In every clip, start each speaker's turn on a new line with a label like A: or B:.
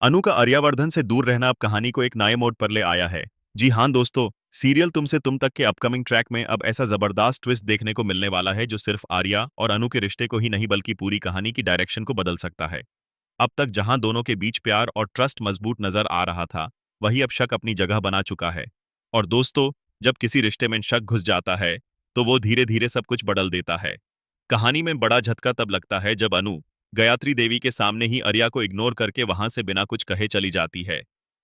A: अनु का आर्यावर्धन से दूर रहना अब कहानी को एक नए मोड़ पर ले आया है। जी हाँ दोस्तों, सीरियल तुमसे तुम तक के अपकमिंग ट्रैक में अब ऐसा जबरदस्त ट्विस्ट देखने को मिलने वाला है जो सिर्फ आर्या और अनु के रिश्ते को ही नहीं बल्कि पूरी कहानी की डायरेक्शन को बदल सकता है। अब तक जहां दोनों के बीच प्यार और ट्रस्ट मजबूत नजर आ रहा था, वही अब शक अपनी जगह बना चुका है। और दोस्तों, जब किसी रिश्ते में शक घुस जाता है, तो वो धीरे धीरे सब कुछ बदल देता है। कहानी में बड़ा झटका तब लगता है जब अनु गायत्री देवी के सामने ही आर्या को इग्नोर करके वहां से बिना कुछ कहे चली जाती है।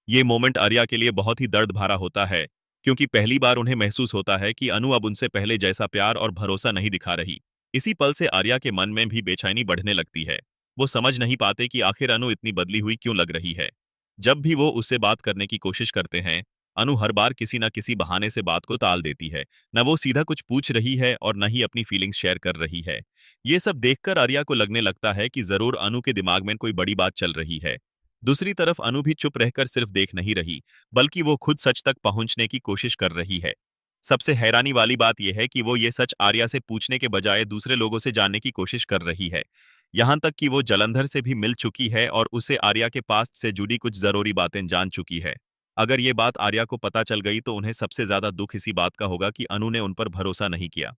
A: ये मोमेंट आर्या के लिए बहुत ही दर्द भरा होता है, क्योंकि पहली बार उन्हें महसूस होता है कि अनु अब उनसे पहले जैसा प्यार और भरोसा नहीं दिखा रही। इसी पल से आर्या के मन में भी बेचैनी बढ़ने लगती है। वो समझ नहीं पाते कि आखिर अनु इतनी बदली हुई क्यों लग रही है। जब भी वो उससे बात करने की कोशिश करते हैं, अनु हर बार किसी न किसी बहाने से बात को टाल देती है। न वो सीधा कुछ पूछ रही है और न ही अपनी फीलिंग्स शेयर कर रही है। ये सब देखकर आर्या को लगने लगता है कि जरूर अनु के दिमाग में कोई बड़ी बात चल रही है। दूसरी तरफ अनु भी चुप रहकर सिर्फ देख नहीं रही, बल्कि वो खुद सच तक पहुंचने की कोशिश कर रही है। सबसे हैरानी वाली बात यह है कि वो ये सच आर्या से पूछने के बजाय दूसरे लोगों से जानने की कोशिश कर रही है। यहाँ तक कि वो जलंधर से भी मिल चुकी है और उसे आर्या के पास्ट से जुड़ी कुछ जरूरी बातें जान चुकी है। अगर ये बात आर्या को पता चल गई तो उन्हें सबसे ज्यादा दुख इसी बात का होगा कि अनु ने उन पर भरोसा नहीं किया।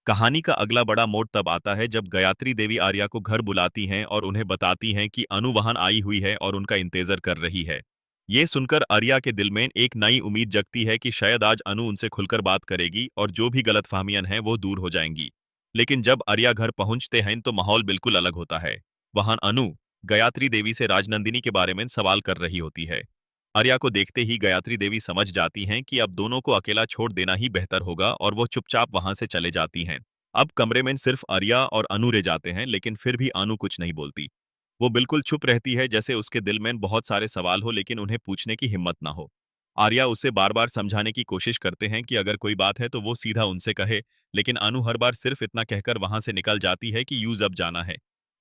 A: कहानी का अगला बड़ा मोड़ तब आता है जब गायत्री देवी आर्या को घर बुलाती हैं और उन्हें बताती हैं कि अनु वहां आई हुई है और उनका इंतजार कर रही है। ये सुनकर आर्या के दिल में एक नई उम्मीद जगती है कि शायद आज अनु उनसे खुलकर बात करेगी और जो भी गलतफहमियां हैं वो दूर हो जाएंगी। लेकिन जब आर्या घर पहुंचते हैं तो माहौल बिल्कुल अलग होता है। वहां अनु गायत्री देवी से राजनंदिनी के बारे में सवाल कर रही होती है। आर्या को देखते ही गायत्री देवी समझ जाती हैं कि अब दोनों को अकेला छोड़ देना ही बेहतर होगा और वो चुपचाप वहां से चले जाती हैं। अब कमरे में सिर्फ आर्या और अनु रह जाते हैं, लेकिन फिर भी अनु कुछ नहीं बोलती। वो बिल्कुल चुप रहती है, जैसे उसके दिल में बहुत सारे सवाल हो लेकिन उन्हें पूछने की हिम्मत ना हो। आर्या उसे बार बार समझाने की कोशिश करते हैं कि अगर कोई बात है तो वो सीधा उनसे कहे, लेकिन अनु हर बार सिर्फ इतना कहकर वहां से निकल जाती है कि यूज अब जाना है।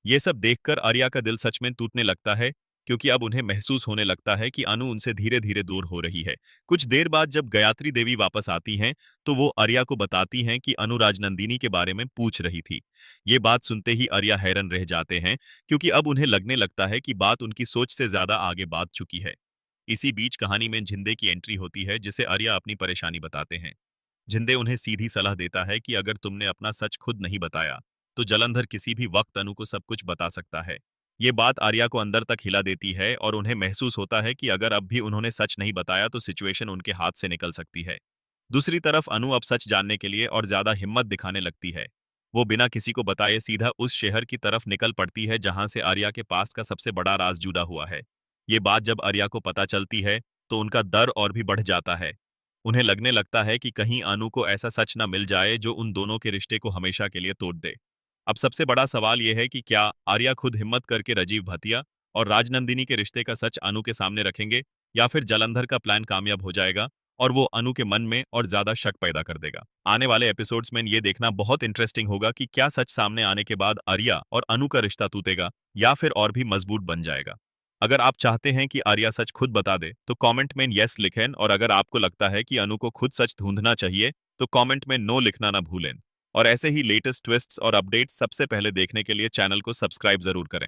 A: ये सब देखकर आर्या का दिल सच में टूटने लगता है, क्योंकि अब उन्हें महसूस होने लगता है कि अनु उनसे धीरे धीरे दूर हो रही है। कुछ देर बाद जब गायत्री देवी वापस आती हैं, तो वो आर्या को बताती हैं कि अनु राजनंदिनी के बारे में पूछ रही थी। ये बात सुनते ही आर्या हैरान रह जाते हैं, क्योंकि अब उन्हें लगने लगता है कि बात उनकी सोच से ज्यादा आगे बढ़ चुकी है। इसी बीच कहानी में झिंदे की एंट्री होती है, जिसे आर्या अपनी परेशानी बताते हैं। झिंदे उन्हें सीधी सलाह देता है कि अगर तुमने अपना सच खुद नहीं बताया, तो जलंधर किसी भी वक्त अनु को सब कुछ बता सकता है। ये बात आर्या को अंदर तक हिला देती है और उन्हें महसूस होता है कि अगर अब भी उन्होंने सच नहीं बताया तो सिचुएशन उनके हाथ से निकल सकती है। दूसरी तरफ अनु अब सच जानने के लिए और ज्यादा हिम्मत दिखाने लगती है। वो बिना किसी को बताए सीधा उस शहर की तरफ निकल पड़ती है जहां से आर्या के पास का सबसे बड़ा राज जुड़ा हुआ है। ये बात जब आर्या को पता चलती है, तो उनका डर और भी बढ़ जाता है। उन्हें लगने लगता है कि कहीं अनु को ऐसा सच न मिल जाए जो उन दोनों के रिश्ते को हमेशा के लिए तोड़ दे। अब सबसे बड़ा सवाल यह है कि क्या आर्या खुद हिम्मत करके राजीव भतिया और राजनंदिनी के रिश्ते का सच अनु के सामने रखेंगे, या फिर जलंधर का प्लान कामयाब हो जाएगा और वो अनु के मन में और ज्यादा शक पैदा कर देगा। आने वाले एपिसोड्स में ये देखना बहुत इंटरेस्टिंग होगा कि क्या सच सामने आने के बाद आर्या और अनु का रिश्ता टूटेगा या फिर और भी मजबूत बन जाएगा। अगर आप चाहते हैं कि आर्या सच खुद बता दे तो कमेंट में यस लिखें, और अगर आपको लगता है कि अनु को खुद सच ढूंढना चाहिए तो कमेंट में नो लिखना ना भूलें। और ऐसे ही लेटेस्ट ट्विस्ट्स और अपडेट्स सबसे पहले देखने के लिए चैनल को सब्सक्राइब जरूर करें।